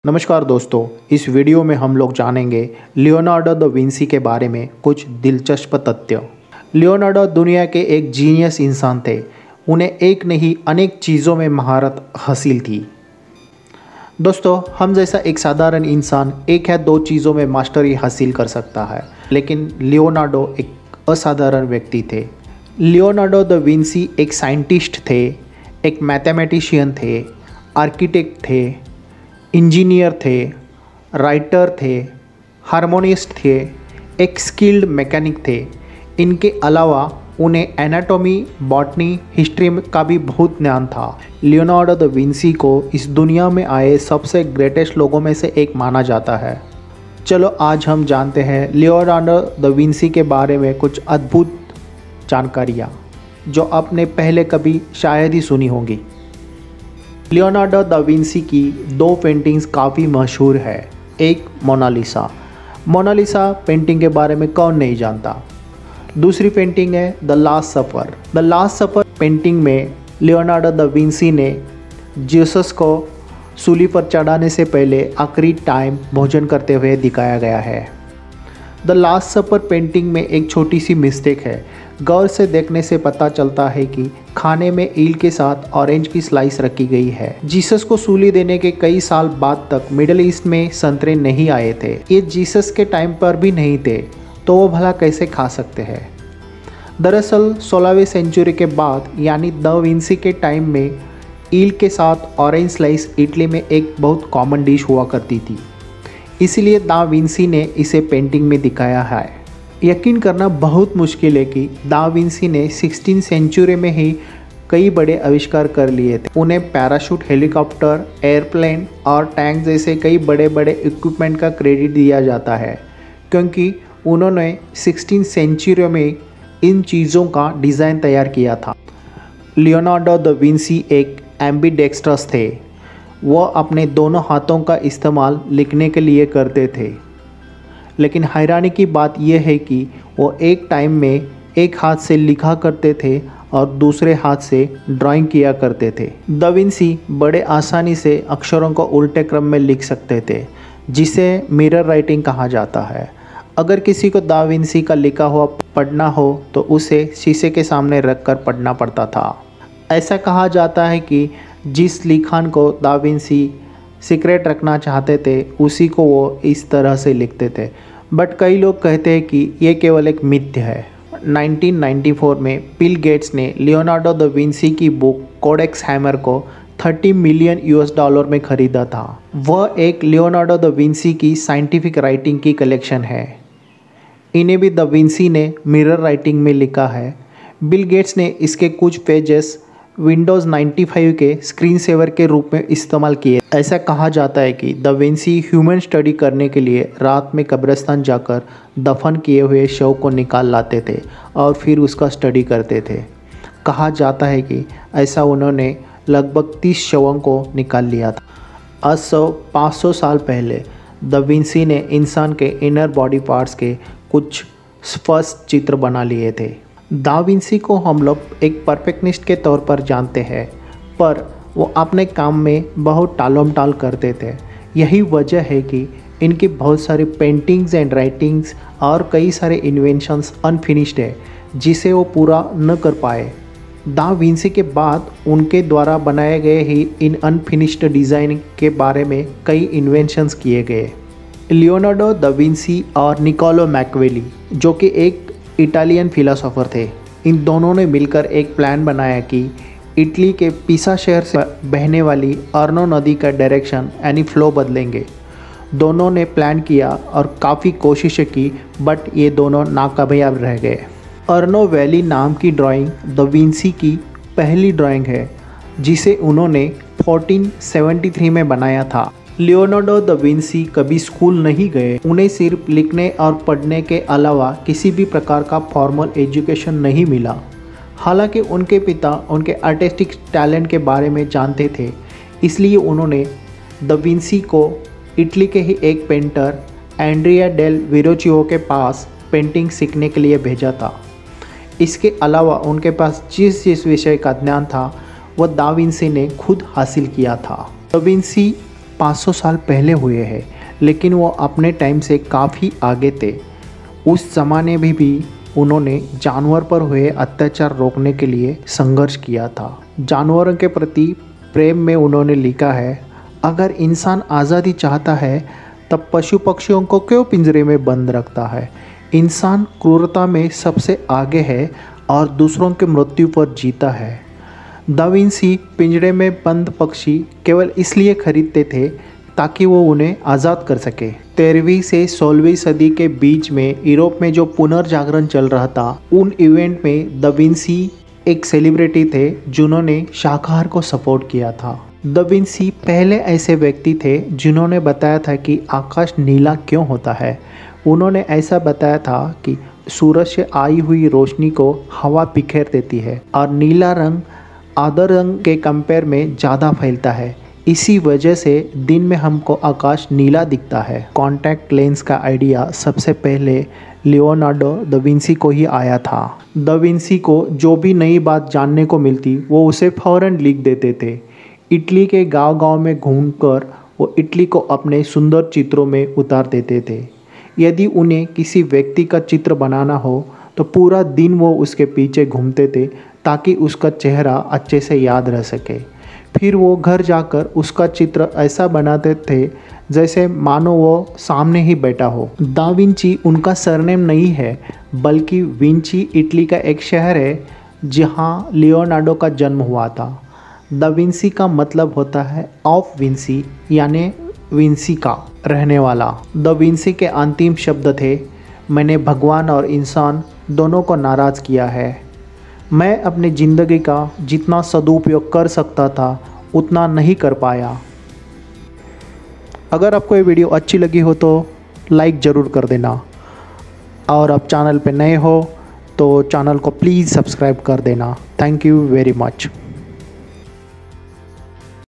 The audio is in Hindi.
नमस्कार दोस्तों, इस वीडियो में हम लोग जानेंगे लियोनार्डो द विंसी के बारे में कुछ दिलचस्प तथ्य। लियोनार्डो दुनिया के एक जीनियस इंसान थे। उन्हें एक नहीं अनेक चीज़ों में महारत हासिल थी। दोस्तों, हम जैसा एक साधारण इंसान एक या दो चीज़ों में मास्टरी हासिल कर सकता है, लेकिन लियोनार्डो एक असाधारण व्यक्ति थे। लियोनार्डो द विंसी एक साइंटिस्ट थे, एक मैथमेटिशियन थे, आर्किटेक्ट थे, इंजीनियर थे, राइटर थे, हारमोनिस्ट थे, एक स्किल्ड मैकेनिक थे। इनके अलावा उन्हें एनाटॉमी, बॉटनी, हिस्ट्री का भी बहुत ज्ञान था। लियोनार्डो द विंसी को इस दुनिया में आए सबसे ग्रेटेस्ट लोगों में से एक माना जाता है। चलो आज हम जानते हैं लियोनार्डो द विंसी के बारे में कुछ अद्भुत जानकारियाँ जो आपने पहले कभी शायद ही सुनी होंगी। लियोनार्डो द विंसी की दो पेंटिंग्स काफ़ी मशहूर है। एक मोनालिसा। मोनालिसा पेंटिंग के बारे में कौन नहीं जानता। दूसरी पेंटिंग है the last suffer. The last suffer painting में लियोनार्डो द विंसी ने जीसस को सूली पर चढ़ाने से पहले आखिरी टाइम भोजन करते हुए दिखाया गया है। द लास्ट सफ़र पेंटिंग में एक छोटी सी मिस्टेक है। गौर से देखने से पता चलता है कि खाने में ईल के साथ ऑरेंज की स्लाइस रखी गई है। जीसस को सूली देने के कई साल बाद तक मिडिल ईस्ट में संतरे नहीं आए थे। ये जीसस के टाइम पर भी नहीं थे, तो वो भला कैसे खा सकते हैं। दरअसल 16वीं सेंचुरी के बाद यानी द विंसी के टाइम में ईल के साथ ऑरेंज स्लाइस इटली में एक बहुत कॉमन डिश हुआ करती थी। इसीलिए दा विंसी ने इसे पेंटिंग में दिखाया है। यकीन करना बहुत मुश्किल है कि दा विंसी ने 16वीं सेंचुरी में ही कई बड़े आविष्कार कर लिए थे। उन्हें पैराशूट, हेलीकॉप्टर, एयरप्लेन और टैंक जैसे कई बड़े बड़े इक्विपमेंट का क्रेडिट दिया जाता है, क्योंकि उन्होंने 16वीं सेंचुरी में इन चीज़ों का डिज़ाइन तैयार किया था। लियोनार्डो द विंसी एक एम्बीडेक्स्ट्रस थे। वह अपने दोनों हाथों का इस्तेमाल लिखने के लिए करते थे, लेकिन हैरानी की बात यह है कि वो एक टाइम में एक हाथ से लिखा करते थे और दूसरे हाथ से ड्राइंग किया करते थे। द विंसी बड़े आसानी से अक्षरों को उल्टे क्रम में लिख सकते थे, जिसे मिरर राइटिंग कहा जाता है। अगर किसी को दा विंसी का लिखा हुआ पढ़ना हो तो उसे शीशे के सामने रख कर पढ़ना पड़ता था। ऐसा कहा जाता है कि जिस लिखान को दा विंसी सीक्रेट रखना चाहते थे उसी को वो इस तरह से लिखते थे, बट कई लोग कहते हैं कि ये केवल एक मिथ्य है। 1994 में बिल गेट्स ने लियोनार्डो द विंसी की बुक कोडेक्स हैमर को $30 मिलियन में खरीदा था। वह एक लियोनार्डो द विंसी की साइंटिफिक राइटिंग की कलेक्शन है। इन्हें भी द विंसी ने मिरर राइटिंग में लिखा है। बिल गेट्स ने इसके कुछ पेजेस विंडोज़ 95 के स्क्रीन सेवर के रूप में इस्तेमाल किए। ऐसा कहा जाता है कि द विंसी ह्यूमन स्टडी करने के लिए रात में कब्रिस्तान जाकर दफन किए हुए शव को निकाल लाते थे और फिर उसका स्टडी करते थे। कहा जाता है कि ऐसा उन्होंने लगभग 30 शवों को निकाल लिया था। आज 500 साल पहले द विंसी ने इंसान के इनर बॉडी पार्ट्स के कुछ स्पष्ट चित्र बना लिए थे। दा विंसी को हम लोग एक परफेक्शनिस्ट के तौर पर जानते हैं, पर वो अपने काम में बहुत टालोमटाल करते थे। यही वजह है कि इनकी बहुत सारी पेंटिंग्स एंड राइटिंग्स और कई सारे इन्वेंशंस अनफिनिश्ड है, जिसे वो पूरा न कर पाए। दा विंसी के बाद उनके द्वारा बनाए गए ही इन अनफिनिश्ड डिज़ाइन के बारे में कई इन्वेंशंस किए गए। लियोनार्डो द विंसी और निकोलो मैकियावेली, जो कि एक इटालियन फिलोसोफर थे, इन दोनों ने मिलकर एक प्लान बनाया कि इटली के पिसा शहर से बहने वाली अर्नो नदी का डायरेक्शन यानी फ्लो बदलेंगे। दोनों ने प्लान किया और काफ़ी कोशिशें की, बट ये दोनों नाकामयाब रह गए। अर्नो वैली नाम की ड्राइंग द विंसी की पहली ड्राइंग है, जिसे उन्होंने 1473 में बनाया था। लियोनार्डो द विंसी कभी स्कूल नहीं गए। उन्हें सिर्फ लिखने और पढ़ने के अलावा किसी भी प्रकार का फॉर्मल एजुकेशन नहीं मिला। हालांकि उनके पिता उनके आर्टिस्टिक टैलेंट के बारे में जानते थे, इसलिए उन्होंने द विंसी को इटली के ही एक पेंटर एंड्रिया डेल विरोचियो के पास पेंटिंग सीखने के लिए भेजा था। इसके अलावा उनके पास जिस विषय का ज्ञान था वह दा विंसी ने खुद हासिल किया था। दा विंसी 500 साल पहले हुए हैं, लेकिन वो अपने टाइम से काफ़ी आगे थे। उस ज़माने में भी उन्होंने जानवर पर हुए अत्याचार रोकने के लिए संघर्ष किया था। जानवरों के प्रति प्रेम में उन्होंने लिखा है, अगर इंसान आज़ादी चाहता है तब पशु पक्षियों को क्यों पिंजरे में बंद रखता है। इंसान क्रूरता में सबसे आगे है और दूसरों की मृत्यु पर जीता है। दा विंसी पिंजरे में बंद पक्षी केवल इसलिए खरीदते थे ताकि वो उन्हें आज़ाद कर सके। 13वीं से 16वीं सदी के बीच में यूरोप में जो पुनर्जागरण चल रहा था, उन इवेंट में दा विंसी एक सेलिब्रिटी थे जिन्होंने शाकाहार को सपोर्ट किया था। दा विंसी पहले ऐसे व्यक्ति थे जिन्होंने बताया था कि आकाश नीला क्यों होता है। उन्होंने ऐसा बताया था कि सूरज से आई हुई रोशनी को हवा बिखेर देती है और नीला रंग अदर रंग के कंपेयर में ज़्यादा फैलता है। इसी वजह से दिन में हमको आकाश नीला दिखता है। कॉन्टैक्ट लेंस का आइडिया सबसे पहले लियोनार्डो दा विंसी को ही आया था। दा विंसी को जो भी नई बात जानने को मिलती वो उसे फ़ौरन लिख देते थे। इटली के गांव-गांव में घूमकर वो इटली को अपने सुंदर चित्रों में उतार देते थे। यदि उन्हें किसी व्यक्ति का चित्र बनाना हो तो पूरा दिन वो उसके पीछे घूमते थे ताकि उसका चेहरा अच्छे से याद रह सके। फिर वो घर जाकर उसका चित्र ऐसा बनाते थे जैसे मानो वो सामने ही बैठा हो। दा विंची उनका सरनेम नहीं है, बल्कि विंची इटली का एक शहर है जहाँ लियोनार्डो का जन्म हुआ था। दा विंसी का मतलब होता है ऑफ विंसी, यानी विंसी का रहने वाला। दा विंसी के अंतिम शब्द थे, मैंने भगवान और इंसान दोनों को नाराज़ किया है। मैं अपनी ज़िंदगी का जितना सदुपयोग कर सकता था उतना नहीं कर पाया। अगर आपको ये वीडियो अच्छी लगी हो तो लाइक ज़रूर कर देना, और आप चैनल पे नए हो तो चैनल को प्लीज़ सब्सक्राइब कर देना। Thank you very much.